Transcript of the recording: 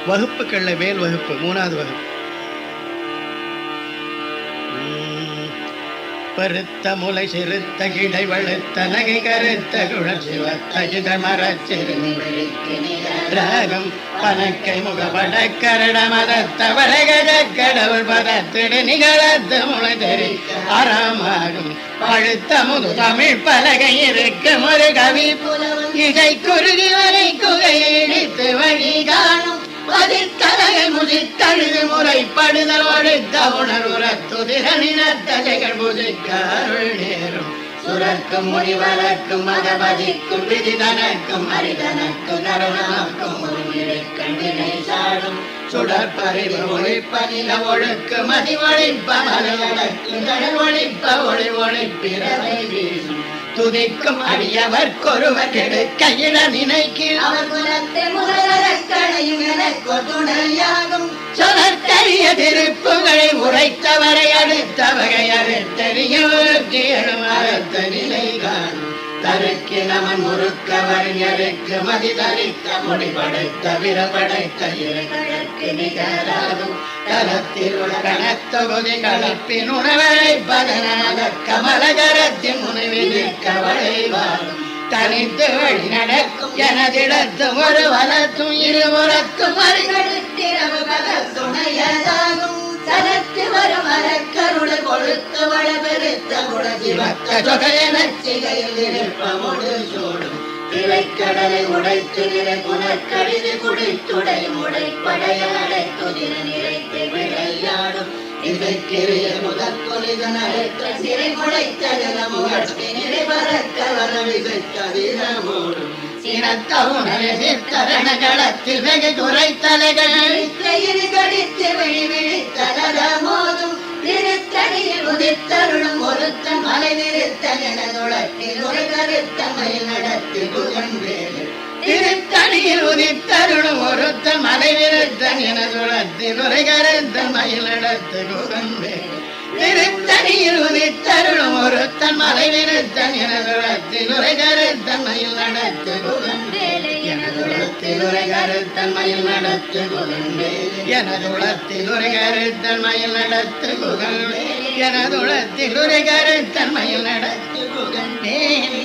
வகுப்புகளில் மேல் வகுப்பு 3வது வகுப்பு. பருத்த முலை சிறுத்த கிடை வழுத்த நகை கருத்த குழச்சிவத்த மரச்சிறுகம் பனக்கை முகப்பட கரட மதத்த வளைகட கடவுள் பதத்திடு நிகழத்த முளை தெரி அறமாகும் பழுத்த முது தமிழ் பலகை இருக்க ஒரு கவி இசை குருதி வரை குகையை இடித்து வழி காணும் பதித்தலைகள் முதித்தழுது முறைப்படுதல் ஒழுத்த உணர்வுறத்துதிரணினத்தலைகள் முதிக்க அருள் நேரும் சுரக்கும் முனிவரக்கும் மகபதிக்கும் விதிதனக்கும் அரிதனக்கும் கருணாக்கும் முருகிழக்கண்ணினை சாடும் சுடற்பறிவு ஒழிப்பதில ஒழுக்கு மதி ஒழிப்ப மலையடக்கும் கடல் ஒழிப்ப ஒளி ஒழிப்பிறவை வீசும் துதிக்கும் அடியவர்க்கொருவர் கெடுக்க இட நினைக்கில் அவர் குலத்தை முதலக்களையும் எனக்கு துணையாகும் சொலத்தறிய திருப்புகளை உரைத்தவரை அடுத்த வகை அறுத்தறியும் அறுத்த நிலை காணும் தருக்கு நமன் முறுக்கவர் எருக்கு மதி தரித்த முடி படைத்த விர படைத்த இருக்கு நிகராகும் கலத்தில் உள்ள கணத்தொகுதி கலப்பின் உணவரை பதனாத கமலகரத்தின் முனைவில் கவலை வாழும் தனித்து வழி நடக்கும் எனதிடத்து ஒரு வளத்தும் இருபுறத்தும் அருகடுத்திரவு பல துணையதாகும் சரத்து வரும் அறக்கருட கொழுத்து வள பெருத்த குடஜிவத்த சொகையன சிகையில் இருப்பமுடு சூடும் திரைக்கடலை உடைத்து நிறை புனற்கடிது குடித்துடையும் உடைப்படைய அடைத்துதிர நிறைத்து விளையாடும் இசைக்கிரிய முதற்கொலிதன் அழைத்த சிறை முடைத்த ஜனமுகட்டி நிறை பறக்க வரம் இசைக்கதிரமோடும் சினத்தவுணரை சித்தரண களத்தில் வெகு குறைத்தலைகள் கடித்து விழி விழித்தலர மோதும் திருத்தடியில் உதித்தருளும் ஒருத்தன் மலை நிறுத்தன் என துளத்தில் ஒரு கருத்தமையில் நடத்தி புகழ்வேறு திருத்தடியில் உதித்தருளும் ஒருத்தன் மலை நிறுத்தன் என துளத்தில் ஒரு கருத்தன் மயில் நடத்து புகழ்வேறு திருத்தடியில் உதித்தருளும் ஒருத்தன் மலை நிறுத்தன் என துளத்தில் ஒரு கருத்தன் மயில் நடத்து புகழ்வேறு எனதுளத்தில் ஒரு கருத்தன் மயில் நடத்து புகழ்வேறு எனதுளத்தில் ஒரு கருத்தன் மயில் நடத்து புகழ்வேறு எனதுளத்தில் ஒரு கருத்தன் மயில் நடத்து புகழ்வேறு